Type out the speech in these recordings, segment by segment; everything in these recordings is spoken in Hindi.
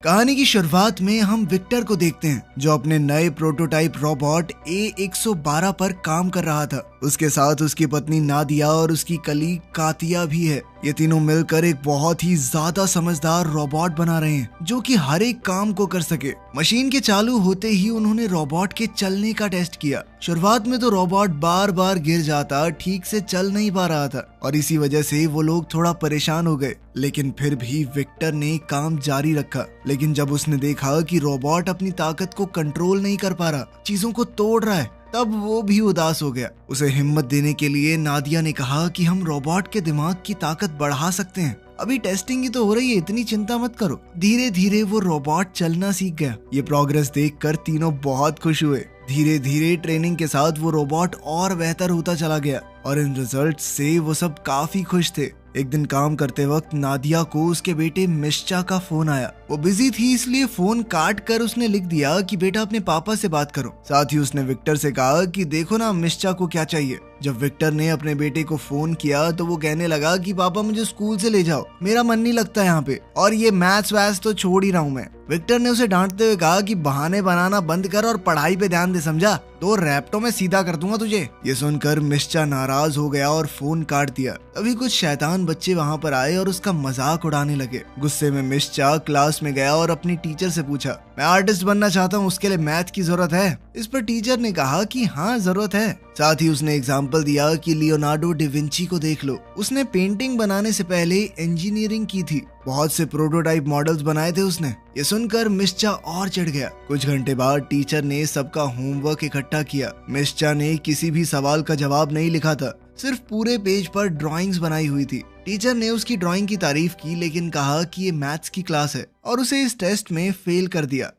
कहानी की शुरुआत में हम विक्टर को देखते हैं जो अपने नए प्रोटोटाइप रोबोट A112 पर काम कर रहा था। उसके साथ उसकी पत्नी नादिया और उसकी कलीग कातिया भी है। ये तीनों मिलकर एक बहुत ही ज्यादा समझदार रोबोट बना रहे हैं जो कि हर एक काम को कर सके। मशीन के चालू होते ही उन्होंने रोबोट के चलने का टेस्ट किया। शुरुआत में तो रोबोट बार बार गिर जाता, ठीक से चल नहीं पा रहा था और इसी वजह से वो लोग थोड़ा परेशान हो गए। लेकिन फिर भी विक्टर ने काम जारी रखा। लेकिन जब उसने देखा कि रोबोट अपनी ताकत को कंट्रोल नहीं कर पा रहा, चीजों को तोड़ रहा है, तब वो भी उदास हो गया। उसे हिम्मत देने के लिए नादिया ने कहा कि हम रोबोट के दिमाग की ताकत बढ़ा सकते हैं। अभी टेस्टिंग ही तो हो रही है, इतनी चिंता मत करो। धीरे धीरे वो रोबोट चलना सीख गया। ये प्रोग्रेस देखकर तीनों बहुत खुश हुए। धीरे धीरे ट्रेनिंग के साथ वो रोबोट और बेहतर होता चला गया और इन रिजल्ट से वो सब काफी खुश थे। एक दिन काम करते वक्त नादिया को उसके बेटे मिश्चा का फोन आया। वो बिजी थी इसलिए फोन काट कर उसने लिख दिया कि बेटा अपने पापा से बात करो। साथ ही उसने विक्टर से कहा कि देखो ना मिश्चा को क्या चाहिए। जब विक्टर ने अपने बेटे को फोन किया तो वो कहने लगा कि पापा मुझे स्कूल से ले जाओ, मेरा मन नहीं लगता यहाँ पे, और ये मैथ्स वैथ्स तो छोड़ ही रहा हूँ मैं। विक्टर ने उसे डांटते हुए कहा कि बहाने बनाना बंद कर और पढ़ाई पे ध्यान दे, समझा? 2 रैप्टों में सीधा कर दूंगा तुझे। ये सुनकर मिश्चा नाराज हो गया और फोन काट दिया। अभी कुछ शैतान बच्चे वहाँ पर आए और उसका मजाक उड़ाने लगे। गुस्से में मिश्चा क्लास में गया और अपनी टीचर से पूछा, मैं आर्टिस्ट बनना चाहता हूँ, उसके लिए मैथ की जरूरत है? इस पर टीचर ने कहा कि हाँ जरूरत है। साथ ही उसने एग्जाम्पल दिया कि लियोनार्डो डिविंची को देख लो, उसने पेंटिंग बनाने से पहले इंजीनियरिंग की थी, बहुत से प्रोटोटाइप मॉडल्स बनाए थे उसने। ये सुनकर मिश्चा और चिढ़ गया। कुछ घंटे बाद टीचर ने सबका होमवर्क इकट्ठा किया। मिश्चा ने किसी भी सवाल का जवाब नहीं लिखा था, सिर्फ पूरे पेज पर ड्राइंग्स बनाई हुई थी। टीचर ने उसकी ड्राइंग की तारीफ की लेकिन कहा कि ये मैथ्स की क्लास है और उसे इस टेस्ट में फेल कर दिया।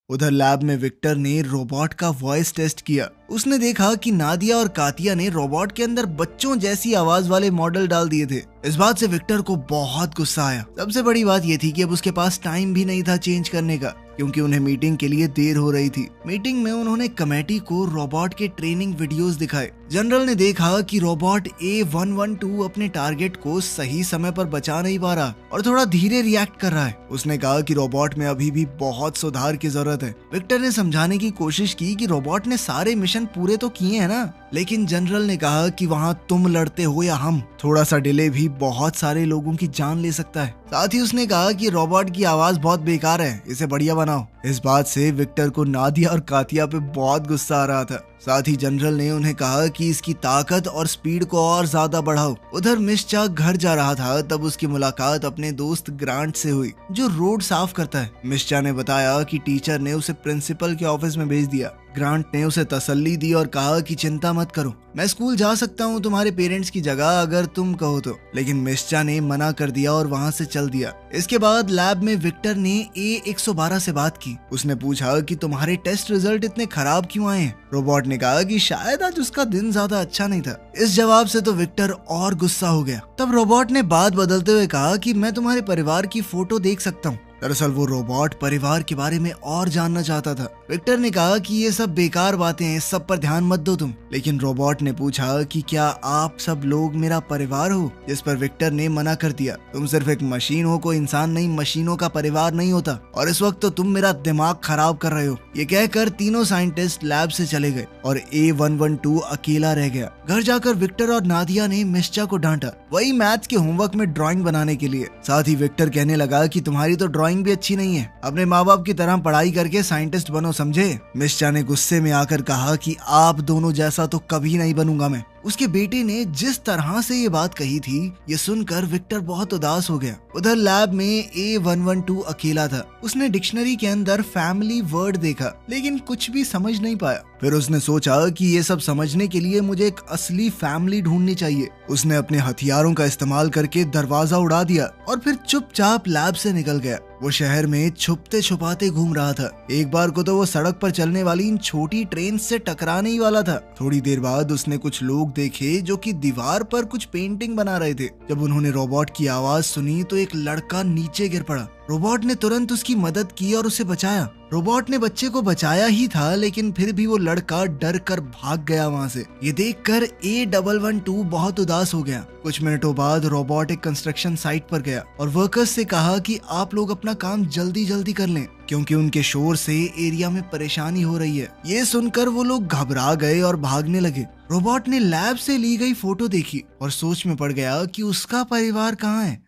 उधर लैब में विक्टर ने रोबोट का वॉइस टेस्ट किया। उसने देखा कि नादिया और कातिया ने रोबोट के अंदर बच्चों जैसी आवाज वाले मॉडल डाल दिए थे। इस बात से विक्टर को बहुत गुस्सा आया। सबसे बड़ी बात यह थी कि अब उसके पास टाइम भी नहीं था चेंज करने का, क्योंकि उन्हें मीटिंग के लिए देर हो रही थी। मीटिंग में उन्होंने कमेटी को रोबोट के ट्रेनिंग वीडियोस दिखाए। जनरल ने देखा कि रोबोट A112 अपने टारगेट को सही समय पर बचा नहीं पा रहा और थोड़ा धीरे रिएक्ट कर रहा है। उसने कहा कि रोबोट में अभी भी बहुत सुधार की जरूरत है। विक्टर ने समझाने की कोशिश की कि रोबोट ने सारे मिशन पूरे तो किए हैं ना, लेकिन जनरल ने कहा कि वहाँ तुम लड़ते हो या हम, थोड़ा सा डिले भी बहुत सारे लोगों की जान ले सकता है। साथ ही उसने कहा कि रोबोट की आवाज बहुत बेकार है, इसे बढ़िया बनाओ। इस बात से विक्टर को नादिया और कातिया पे बहुत गुस्सा आ रहा था। साथ ही जनरल ने उन्हें कहा कि इसकी ताकत और स्पीड को और ज्यादा बढ़ाओ। उधर मिश्चा घर जा रहा था तब उसकी मुलाकात अपने दोस्त ग्रांट से हुई जो रोड साफ करता है। मिश्चा ने बताया कि टीचर ने उसे प्रिंसिपल के ऑफिस में भेज दिया। ग्रांट ने उसे तसल्ली दी और कहा कि चिंता मत करो, मैं स्कूल जा सकता हूँ तुम्हारे पेरेंट्स की जगह अगर तुम कहो तो। लेकिन मिश्चा ने मना कर दिया और वहाँ से चल दिया। इसके बाद लैब में विक्टर ने A112 से बात की। उसने पूछा कि तुम्हारे टेस्ट रिजल्ट इतने खराब क्यों आए हैं? रोबोट ने कहा कि शायद आज उसका दिन ज्यादा अच्छा नहीं था। इस जवाब से तो विक्टर और गुस्सा हो गया। तब रोबोट ने बात बदलते हुए कहा कि मैं तुम्हारे परिवार की फोटो देख सकता हूँ। दरअसल वो रोबोट परिवार के बारे में और जानना चाहता था। विक्टर ने कहा कि ये सब बेकार बातें हैं, सब पर ध्यान मत दो तुम। लेकिन रोबोट ने पूछा कि क्या आप सब लोग मेरा परिवार हो? जिस पर विक्टर ने मना कर दिया। तुम सिर्फ एक मशीन हो, कोई इंसान नहीं, मशीनों का परिवार नहीं होता, और इस वक्त तो तुम मेरा दिमाग खराब कर रहे हो। ये कहकर तीनों साइंटिस्ट लैब से चले गए और A112 अकेला रह गया। घर जाकर विक्टर और नादिया ने मिश्चा को डांटा, वही मैथ्स के होमवर्क में ड्राइंग बनाने के लिए। साथ ही विक्टर कहने लगा कि तुम्हारी तो ड्राइंग भी अच्छी नहीं है, अपने माँ बाप की तरह पढ़ाई करके साइंटिस्ट बनो, समझे? मिश्चा ने गुस्से में आकर कहा कि आप दोनों जैसा तो कभी नहीं बनूंगा मैं। उसके बेटे ने जिस तरह से ये बात कही थी, ये सुनकर विक्टर बहुत उदास हो गया। उधर लैब में A112 अकेला था। उसने डिक्शनरी के अंदर फैमिली वर्ड देखा लेकिन कुछ भी समझ नहीं पाया। फिर उसने सोचा कि ये सब समझने के लिए मुझे एक असली फैमिली ढूंढनी चाहिए। उसने अपने हथियारों का इस्तेमाल करके दरवाजा उड़ा दिया और फिर चुपचाप लैब से निकल गया। वो शहर में छुपते छुपाते घूम रहा था। एक बार को तो वो सड़क पर चलने वाली इन छोटी ट्रेन से टकराने ही वाला था। थोड़ी देर बाद उसने कुछ लोग लोग देखे जो कि दीवार पर कुछ पेंटिंग बना रहे थे। जब उन्होंने रोबोट की आवाज सुनी तो एक लड़का नीचे गिर पड़ा। रोबोट ने तुरंत उसकी मदद की और उसे बचाया। रोबोट ने बच्चे को बचाया ही था, लेकिन फिर भी वो लड़का डर कर भाग गया वहाँ से। ये देखकर A112 बहुत उदास हो गया। कुछ मिनटों बाद रोबोट एक कंस्ट्रक्शन साइट पर गया और वर्कर्स से कहा कि आप लोग अपना काम जल्दी जल्दी कर लें, क्योंकि उनके शोर से एरिया में परेशानी हो रही है। ये सुनकर वो लोग घबरा गए और भागने लगे। रोबोट ने लैब से ली गई फोटो देखी और सोच में पड़ गया कि उसका परिवार कहाँ है।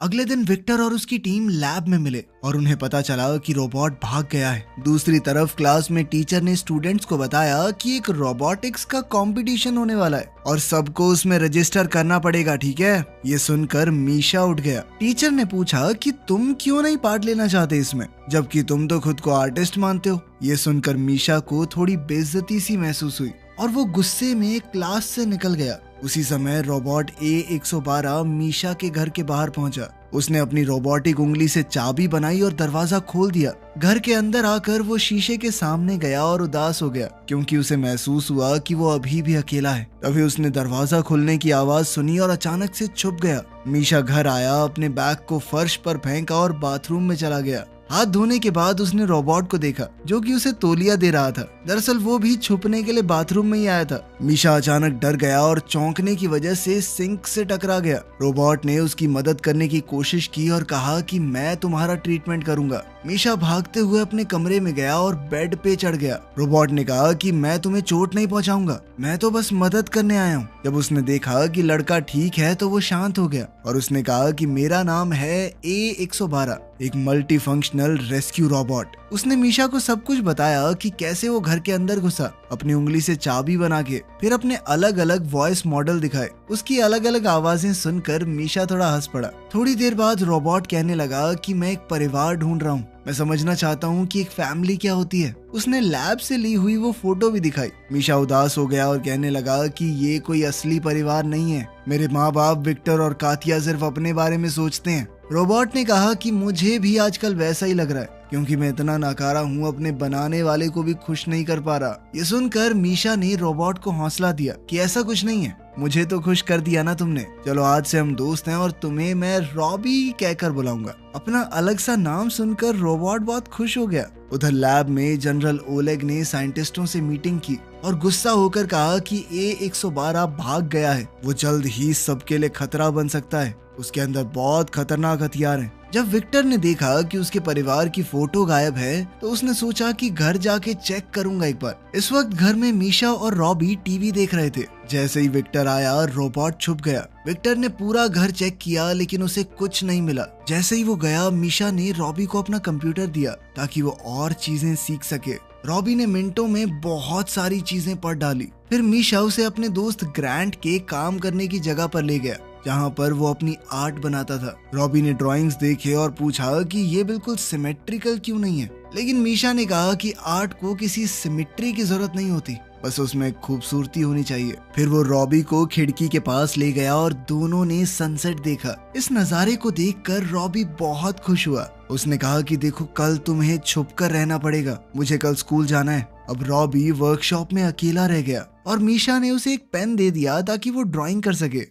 अगले दिन विक्टर और उसकी टीम लैब में मिले और उन्हें पता चला कि रोबोट भाग गया है। दूसरी तरफ क्लास में टीचर ने स्टूडेंट्स को बताया कि एक रोबोटिक्स का कंपटीशन होने वाला है और सबको उसमें रजिस्टर करना पड़ेगा, ठीक है? ये सुनकर मीशा उठ गया। टीचर ने पूछा कि तुम क्यों नहीं पार्ट लेना चाहते इसमें, जबकि तुम तो खुद को आर्टिस्ट मानते हो। ये सुनकर मीशा को थोड़ी बेइज्जती सी महसूस हुई और वो गुस्से में क्लास से निकल गया। उसी समय रोबोट A112 मीशा के घर के बाहर पहुंचा। उसने अपनी रोबोटिक उंगली से चाबी बनाई और दरवाजा खोल दिया। घर के अंदर आकर वो शीशे के सामने गया और उदास हो गया, क्योंकि उसे महसूस हुआ कि वो अभी भी अकेला है। तभी उसने दरवाजा खुलने की आवाज सुनी और अचानक से छुप गया। मीशा घर आया, अपने बैग को फर्श पर फेंका और बाथरूम में चला गया। हाथ धोने के बाद उसने रोबोट को देखा जो कि उसे तौलिया दे रहा था। दरअसल वो भी छुपने के लिए बाथरूम में ही आया था। मीशा अचानक डर गया और चौंकने की वजह से सिंक से टकरा गया। रोबोट ने उसकी मदद करने की कोशिश की और कहा कि मैं तुम्हारा ट्रीटमेंट करूंगा। मीशा भागते हुए अपने कमरे में गया और बेड पे चढ़ गया। रोबोट ने कहा कि मैं तुम्हें चोट नहीं पहुंचाऊंगा, मैं तो बस मदद करने आया हूँ। जब उसने देखा कि लड़का ठीक है तो वो शांत हो गया और उसने कहा कि मेरा नाम है A112, एक मल्टी फंक्शनल रेस्क्यू रोबोट। उसने मीशा को सब कुछ बताया कि कैसे वो घर के अंदर घुसा, अपनी उंगली से चाबी बना के, फिर अपने अलग अलग वॉइस मॉडल दिखाए। उसकी अलग अलग आवाजें सुनकर मीशा थोड़ा हंस पड़ा। थोड़ी देर बाद रोबोट कहने लगा कि मैं एक परिवार ढूंढ रहा हूँ, मैं समझना चाहता हूँ कि एक फैमिली क्या होती है। उसने लैब से ली हुई वो फोटो भी दिखाई। मीशा उदास हो गया और कहने लगा कि ये कोई असली परिवार नहीं है। मेरे माँ बाप विक्टर और कातिया सिर्फ अपने बारे में सोचते हैं। रोबोट ने कहा कि मुझे भी आजकल वैसा ही लग रहा है, क्योंकि मैं इतना नाकारा हूँ, अपने बनाने वाले को भी खुश नहीं कर पा रहा। ये सुनकर मीशा ने रोबोट को हौसला दिया कि ऐसा कुछ नहीं है, मुझे तो खुश कर दिया ना तुमने। चलो आज से हम दोस्त हैं और तुम्हें मैं रॉबी कहकर बुलाऊंगा। अपना अलग सा नाम सुनकर रोबोट बहुत खुश हो गया। उधर लैब में जनरल ओलेग ने साइंटिस्टों से मीटिंग की और गुस्सा होकर कहा कि A112 भाग गया है, वो जल्द ही सबके लिए खतरा बन सकता है, उसके अंदर बहुत खतरनाक हथियार हैं। जब विक्टर ने देखा कि उसके परिवार की फोटो गायब है तो उसने सोचा कि घर जाके चेक करूंगा एक बार। इस वक्त घर में मीशा और रॉबी टीवी देख रहे थे। जैसे ही विक्टर आया रोबोट छुप गया। विक्टर ने पूरा घर चेक किया लेकिन उसे कुछ नहीं मिला। जैसे ही वो गया मीशा ने रॉबी को अपना कंप्यूटर दिया ताकि वो और चीजें सीख सके। रॉबी ने मिनटों में बहुत सारी चीजें पढ़ डाली। फिर मीशा उसे अपने दोस्त ग्रांट के काम करने की जगह पर ले गया जहाँ पर वो अपनी आर्ट बनाता था। रॉबी ने ड्राइंग्स देखे और पूछा कि ये बिल्कुल सिमेट्रिकल क्यों नहीं है, लेकिन मीशा ने कहा कि आर्ट को किसी सिमेट्री की जरूरत नहीं होती, बस उसमें खूबसूरती होनी चाहिए। फिर वो रॉबी को खिड़की के पास ले गया और दोनों ने सनसेट देखा। इस नजारे को देखकर रॉबी बहुत खुश हुआ। उसने कहा कि देखो कल तुम्हें छुपकर रहना पड़ेगा, मुझे कल स्कूल जाना है। अब रॉबी वर्कशॉप में अकेला रह गया और मीशा ने उसे एक पेन दे दिया ताकि वो ड्राइंग कर सके।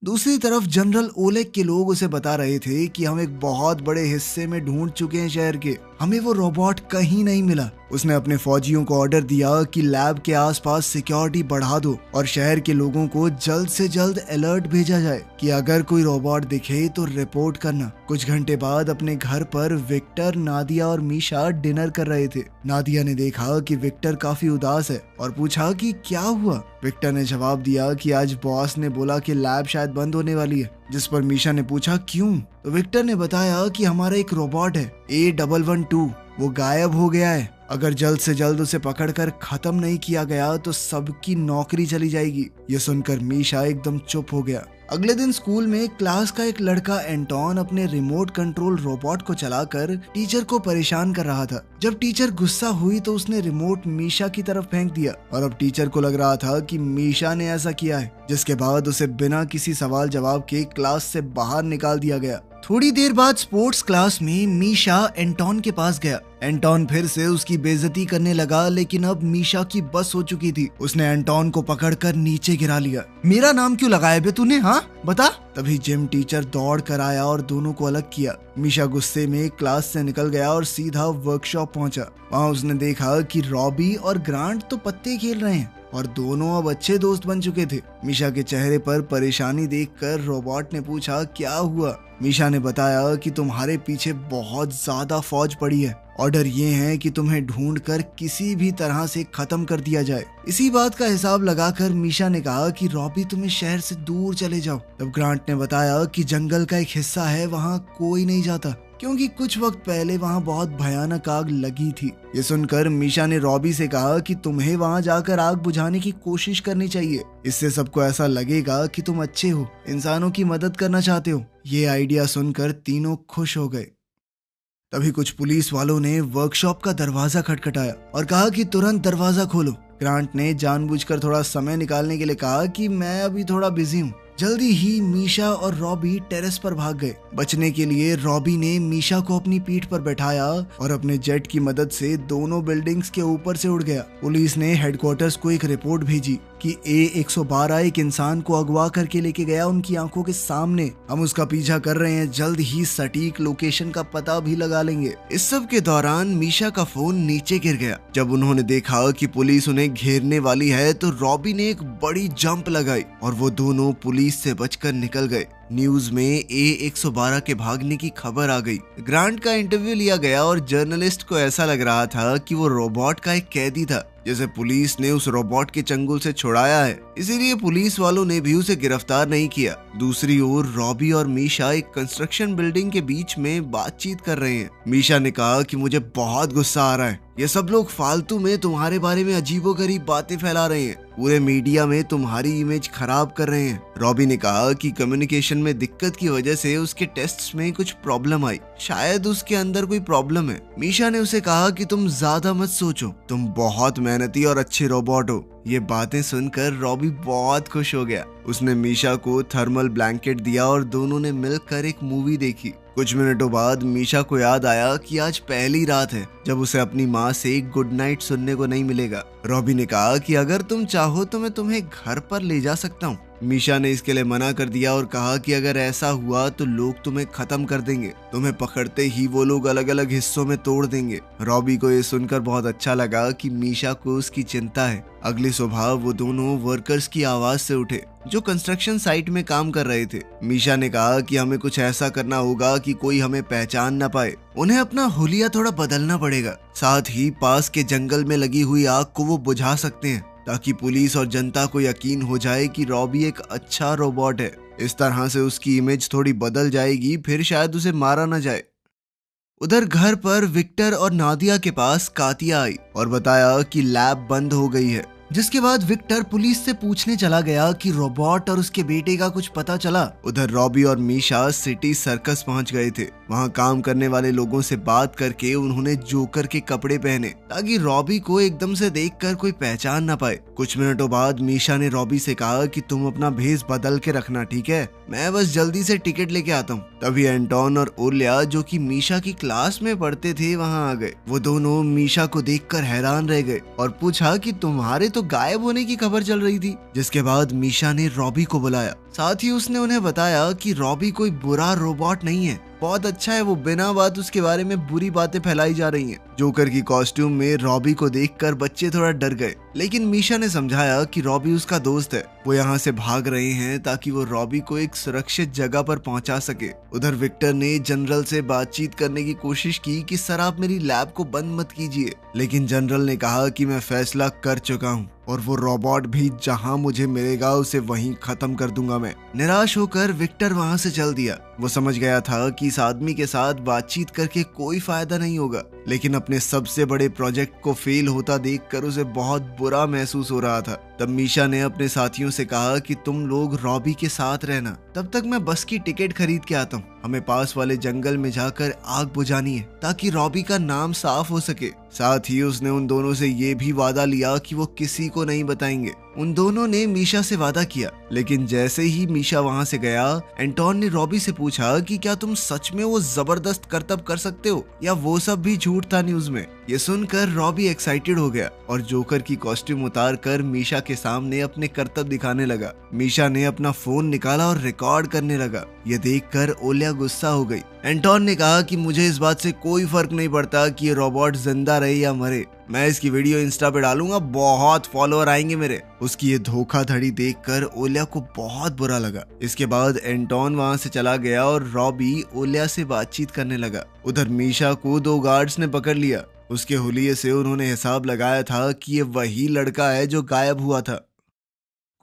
दूसरी तरफ जनरल ओलेग के लोग उसे बता रहे थे कि हम एक बहुत बड़े हिस्से में ढूंढ चुके हैं शहर के, हमें वो रोबोट कहीं नहीं मिला। उसने अपने फौजियों को ऑर्डर दिया कि लैब के आसपास सिक्योरिटी बढ़ा दो और शहर के लोगों को जल्द से जल्द अलर्ट भेजा जाए कि अगर कोई रोबोट दिखे तो रिपोर्ट करना। कुछ घंटे बाद अपने घर पर विक्टर, नादिया और मीशा डिनर कर रहे थे। नादिया ने देखा कि विक्टर काफी उदास है और पूछा कि क्या हुआ। विक्टर ने जवाब दिया कि आज बॉस ने बोला कि लैब शायद बंद होने वाली है, जिस पर मीशा ने पूछा क्यों। तो विक्टर ने बताया कि हमारा एक रोबोट है A112, वो गायब हो गया है। अगर जल्द से जल्द उसे पकड़कर खत्म नहीं किया गया तो सबकी नौकरी चली जाएगी। ये सुनकर मीशा एकदम चुप हो गया। अगले दिन स्कूल में क्लास का एक लड़का एंटोन अपने रिमोट कंट्रोल रोबोट को चलाकर टीचर को परेशान कर रहा था। जब टीचर गुस्सा हुई तो उसने रिमोट मीशा की तरफ फेंक दिया और अब टीचर को लग रहा था कि मीशा ने ऐसा किया है, जिसके बाद उसे बिना किसी सवाल जवाब के क्लास से बाहर निकाल दिया गया। थोड़ी देर बाद स्पोर्ट्स क्लास में मीशा एंटोन के पास गया। एंटोन फिर से उसकी बेइज्जती करने लगा, लेकिन अब मीशा की बस हो चुकी थी। उसने एंटोन को पकड़कर नीचे गिरा लिया। मेरा नाम क्यों लगाया बे तूने, हाँ बता। तभी जिम टीचर दौड़ कर आया और दोनों को अलग किया। मीशा गुस्से में क्लास से निकल गया और सीधा वर्कशॉप पहुंचा। वहाँ उसने देखा कि रॉबी और ग्रांट तो पत्ते खेल रहे हैं और दोनों अब अच्छे दोस्त बन चुके थे। मीशा के चेहरे पर परेशानी देखकर रोबोट ने पूछा, क्या हुआ? मीशा ने बताया कि तुम्हारे पीछे बहुत ज्यादा फौज पड़ी है। ऑर्डर ये है कि तुम्हें ढूंढकर किसी भी तरह से खत्म कर दिया जाए। इसी बात का हिसाब लगाकर मीशा ने कहा कि रॉबी तुम्हें शहर से दूर चले जाओ। तब ग्रांट ने बताया कि जंगल का एक हिस्सा है, वहाँ कोई नहीं जाता क्योंकि कुछ वक्त पहले वहाँ बहुत भयानक आग लगी थी। ये सुनकर मीशा ने रॉबी से कहा कि तुम्हें वहाँ जाकर आग बुझाने की कोशिश करनी चाहिए। इससे सबको ऐसा लगेगा कि तुम अच्छे हो, इंसानों की मदद करना चाहते हो। ये आइडिया सुनकर तीनों खुश हो गए। तभी कुछ पुलिस वालों ने वर्कशॉप का दरवाजा खटखटाया और कहा कि तुरंत दरवाजा खोलो। ग्रांट ने जानबूझकर थोड़ा समय निकालने के लिए कहा कि मैं अभी थोड़ा बिजी हूँ। जल्दी ही मीशा और रॉबी टेरेस पर भाग गए। बचने के लिए रॉबी ने मीशा को अपनी पीठ पर बैठाया और अपने जेट की मदद से दोनों बिल्डिंग्स के ऊपर से उड़ गया। पुलिस ने हेडक्वार्टर्स को एक रिपोर्ट भेजी कि A112 एक इंसान को अगवा करके लेके गया उनकी आंखों के सामने। हम उसका पीछा कर रहे हैं, जल्द ही सटीक लोकेशन का पता भी लगा लेंगे। इस सब के दौरान मीशा का फोन नीचे गिर गया। जब उन्होंने देखा कि पुलिस उन्हें घेरने वाली है तो रॉबी ने एक बड़ी जंप लगाई और वो दोनों पुलिस से बचकर निकल गए। न्यूज में A112 के भागने की खबर आ गई। ग्रांट का इंटरव्यू लिया गया और जर्नलिस्ट को ऐसा लग रहा था कि वो रोबोट का एक कैदी था, जैसे पुलिस ने उस रोबोट के चंगुल से छुड़ाया है, इसीलिए पुलिस वालों ने भी उसे गिरफ्तार नहीं किया। दूसरी ओर रॉबी और मीशा एक कंस्ट्रक्शन बिल्डिंग के बीच में बातचीत कर रहे हैं। मीशा ने कहा कि मुझे बहुत गुस्सा आ रहा है, ये सब लोग फालतू में तुम्हारे बारे में अजीबोगरीब बातें फैला रहे हैं, पूरे मीडिया में तुम्हारी इमेज खराब कर रहे हैं। रॉबी ने कहा कि कम्युनिकेशन में दिक्कत की वजह से उसके टेस्ट्स में कुछ प्रॉब्लम आई, शायद उसके अंदर कोई प्रॉब्लम है। मीशा ने उसे कहा कि तुम ज्यादा मत सोचो, तुम बहुत मेहनती और अच्छे रोबोट हो। ये बातें सुनकर रॉबी बहुत खुश हो गया। उसने मीशा को थर्मल ब्लैंकेट दिया और दोनों ने मिलकर एक मूवी देखी। कुछ मिनटों बाद मीशा को याद आया कि आज पहली रात है जब उसे अपनी माँ से गुड नाइट सुनने को नहीं मिलेगा। रॉबी ने कहा कि अगर तुम चाहो तो मैं तुम्हें घर पर ले जा सकता हूँ। मीशा ने इसके लिए मना कर दिया और कहा कि अगर ऐसा हुआ तो लोग तुम्हें खत्म कर देंगे, तुम्हें पकड़ते ही वो लोग अलग अलग हिस्सों में तोड़ देंगे। रॉबी को ये सुनकर बहुत अच्छा लगा कि मीशा को उसकी चिंता है। अगली सुबह वो दोनों वर्कर्स की आवाज से उठे जो कंस्ट्रक्शन साइट में काम कर रहे थे। मीशा ने कहा कि हमें कुछ ऐसा करना होगा कि कोई हमें पहचान न पाए। उन्हें अपना हुलिया थोड़ा बदलना पड़ेगा, साथ ही पास के जंगल में लगी हुई आग को वो बुझा सकते हैं ताकि पुलिस और जनता को यकीन हो जाए कि रॉबी एक अच्छा रोबोट है। इस तरह से उसकी इमेज थोड़ी बदल जाएगी, फिर शायद उसे मारा न जाए। उधर घर पर विक्टर और नादिया के पास कातिया आई और बताया कि लैब बंद हो गई है, जिसके बाद विक्टर पुलिस से पूछने चला गया कि रोबोट और उसके बेटे का कुछ पता चला। उधर रॉबी और मीशा सिटी सर्कस पहुंच गए थे। वहां काम करने वाले लोगों से बात करके उन्होंने जोकर के कपड़े पहने ताकि रॉबी को एकदम से देखकर कोई पहचान ना पाए। कुछ मिनटों बाद मीशा ने रॉबी से कहा कि तुम अपना भेस बदल के रखना, ठीक है? मैं बस जल्दी से टिकट लेके आता हूँ। तभी एंटोन और ओलिया जो कि मीशा की क्लास में पढ़ते थे वहाँ आ गए। वो दोनों मीशा को देखकर हैरान रह गए और पूछा कि तुम्हारे तो गायब होने की खबर चल रही थी। जिसके बाद मीशा ने रॉबी को बुलाया, साथ ही उसने उन्हें बताया कि रॉबी कोई बुरा रोबोट नहीं है, बहुत अच्छा है। वो बिना बात उसके बारे में बुरी बातें फैलाई जा रही हैं। जोकर की कॉस्ट्यूम में रॉबी को देखकर बच्चे थोड़ा डर गए, लेकिन मीशा ने समझाया कि रॉबी उसका दोस्त है, वो यहाँ से भाग रहे हैं ताकि वो रॉबी को एक सुरक्षित जगह पर पहुंचा सके। उधर विक्टर ने जनरल से बातचीत करने की कोशिश की कि सर आप मेरी लैब को बंद मत कीजिए, लेकिन जनरल ने कहा कि मैं फैसला कर चुका हूँ और वो रोबोट भी जहां मुझे मिलेगा उसे वहीं खत्म कर दूंगा मैं। निराश होकर विक्टर वहां से चल दिया। वो समझ गया था कि इस आदमी के साथ बातचीत करके कोई फायदा नहीं होगा, लेकिन अपने सबसे बड़े प्रोजेक्ट को फेल होता देखकर उसे बहुत बुरा महसूस हो रहा था। तब मीशा ने अपने साथियों से कहा कि तुम लोग रॉबी के साथ रहना, तब तक मैं बस की टिकट खरीद के आता हूँ। हमें पास वाले जंगल में जाकर आग बुझानी है ताकि रॉबी का नाम साफ हो सके। साथ ही उसने उन दोनों से ये भी वादा लिया कि वो किसी को नहीं बताएंगे। उन दोनों ने मीशा से वादा किया, लेकिन जैसे ही मीशा वहां से गया, एंटोन ने रॉबी से पूछा कि क्या तुम सच में वो जबरदस्त करतब कर सकते हो या वो सब भी झूठ था न्यूज में। ये सुनकर रॉबी एक्साइटेड हो गया और जोकर की कॉस्ट्यूम उतार कर मीशा के सामने अपने करतब दिखाने लगा। मीशा ने अपना फोन निकाला और रिकॉर्ड करने लगा। ये देखकर ओलिया गुस्सा हो गई। एंटोन ने कहा कि मुझे इस बात से कोई फर्क नहीं पड़ता कि ये रोबोट जिंदा रहे या मरे, मैं इसकी वीडियो इंस्टा पे डालूंगा, बहुत फॉलोअर आएंगे मेरे। उसकी ये धोखाधड़ी देखकर ओलिया को बहुत बुरा लगा। इसके बाद एंटोन वहां से चला गया और रॉबी ओलिया से बातचीत करने लगा। उधर मीशा को 2 गार्ड्स ने पकड़ लिया। उसके हुलिये से उन्होंने हिसाब लगाया था कि ये वही लड़का है जो गायब हुआ था।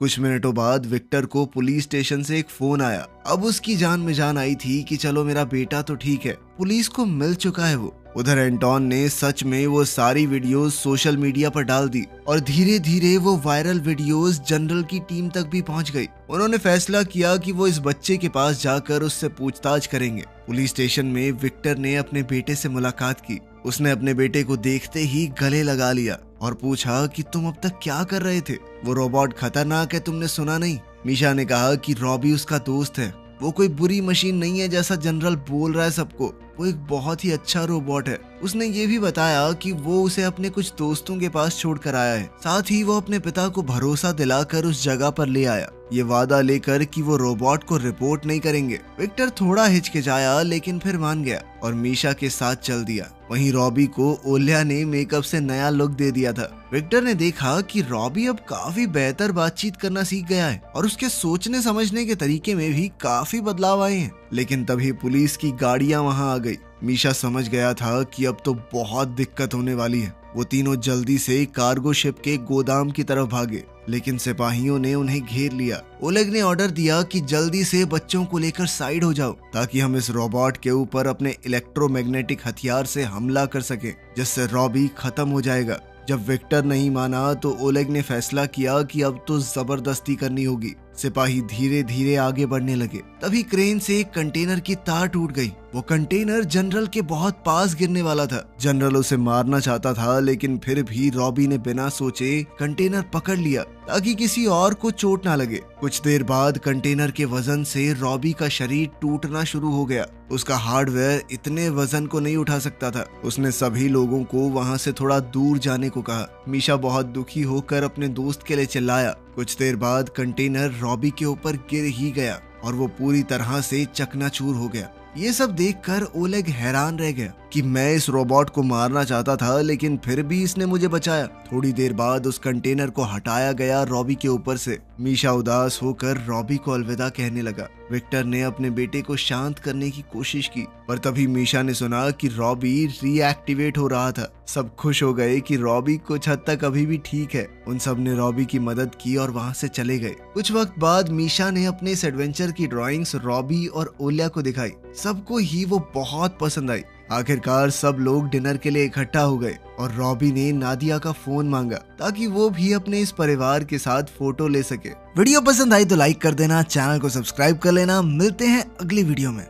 कुछ मिनटों बाद विक्टर को पुलिस स्टेशन से एक फोन आया। अब उसकी जान में जान आई थी कि चलो मेरा बेटा तो ठीक है, पुलिस को मिल चुका है वो। उधर एंटोन ने सच में वो सारी वीडियोस सोशल मीडिया पर डाल दी और धीरे धीरे वो वायरल वीडियोस जनरल की टीम तक भी पहुंच गई। उन्होंने फैसला किया कि वो इस बच्चे के पास जाकर उससे पूछताछ करेंगे। पुलिस स्टेशन में विक्टर ने अपने बेटे से मुलाकात की। उसने अपने बेटे को देखते ही गले लगा लिया और पूछा कि तुम अब तक क्या कर रहे थे? वो रोबोट खतरनाक है, तुमने सुना नहीं? मीशा ने कहा कि रॉबी उसका दोस्त है, वो कोई बुरी मशीन नहीं है जैसा जनरल बोल रहा है सबको, वो एक बहुत ही अच्छा रोबोट है। उसने ये भी बताया कि वो उसे अपने कुछ दोस्तों के पास छोड़कर आया है। साथ ही वो अपने पिता को भरोसा दिलाकर उस जगह पर ले आया, ये वादा लेकर कि वो रोबोट को रिपोर्ट नहीं करेंगे। विक्टर थोड़ा हिचकिचाया लेकिन फिर मान गया और मीशा के साथ चल दिया। वहीं रॉबी को ओलिया ने मेकअप से नया लुक दे दिया था। विक्टर ने देखा कि रॉबी अब काफी बेहतर बातचीत करना सीख गया है और उसके सोचने समझने के तरीके में भी काफी बदलाव आए हैं। लेकिन तभी पुलिस की गाड़ियां वहां आ गई। मीशा समझ गया था कि अब तो बहुत दिक्कत होने वाली है। वो तीनों जल्दी से कार्गो शिप के गोदाम की तरफ भागे, लेकिन सिपाहियों ने उन्हें घेर लिया। ओलेग ने ऑर्डर दिया कि जल्दी से बच्चों को लेकर साइड हो जाओ ताकि हम इस रोबोट के ऊपर अपने इलेक्ट्रोमैग्नेटिक हथियार से हमला कर सकें, जिससे रॉबी खत्म हो जाएगा। जब विक्टर नहीं माना तो ओलेग ने फैसला किया कि अब तो जबरदस्ती करनी होगी। सिपाही धीरे धीरे आगे बढ़ने लगे। तभी क्रेन से एक कंटेनर की तार टूट गई। वो कंटेनर जनरल के बहुत पास गिरने वाला था। जनरल उसे मारना चाहता था, लेकिन फिर भी रॉबी ने बिना सोचे कंटेनर पकड़ लिया ताकि किसी और को चोट ना लगे। कुछ देर बाद कंटेनर के वजन से रॉबी का शरीर टूटना शुरू हो गया। उसका हार्डवेयर इतने वजन को नहीं उठा सकता था। उसने सभी लोगों को वहां से थोड़ा दूर जाने को कहा। मीशा बहुत दुखी होकर अपने दोस्त के लिए चिल्लाया। कुछ देर बाद कंटेनर रॉबी के ऊपर गिर ही गया और वो पूरी तरह से चकनाचूर हो गया। ये सब देखकर ओलेग हैरान रह गया कि मैं इस रोबोट को मारना चाहता था, लेकिन फिर भी इसने मुझे बचाया। थोड़ी देर बाद उस कंटेनर को हटाया गया रॉबी के ऊपर से। मीशा उदास होकर रॉबी को अलविदा कहने लगा। विक्टर ने अपने बेटे को शांत करने की कोशिश की, पर तभी मीशा ने सुना कि रॉबी रीएक्टिवेट हो रहा था। सब खुश हो गए कि रॉबी कुछ हद तक अभी भी ठीक है। उन सब ने रॉबी की मदद की और वहां से चले गए। कुछ वक्त बाद मीशा ने अपने इस एडवेंचर की ड्राइंग्स रॉबी और ओलिया को दिखाई। सबको ही वो बहुत पसंद आई। आखिरकार सब लोग डिनर के लिए इकट्ठा हो गए और रॉबी ने नादिया का फोन मांगा ताकि वो भी अपने इस परिवार के साथ फोटो ले सके। वीडियो पसंद आई तो लाइक कर देना, चैनल को सब्सक्राइब कर लेना। मिलते हैं अगली वीडियो में।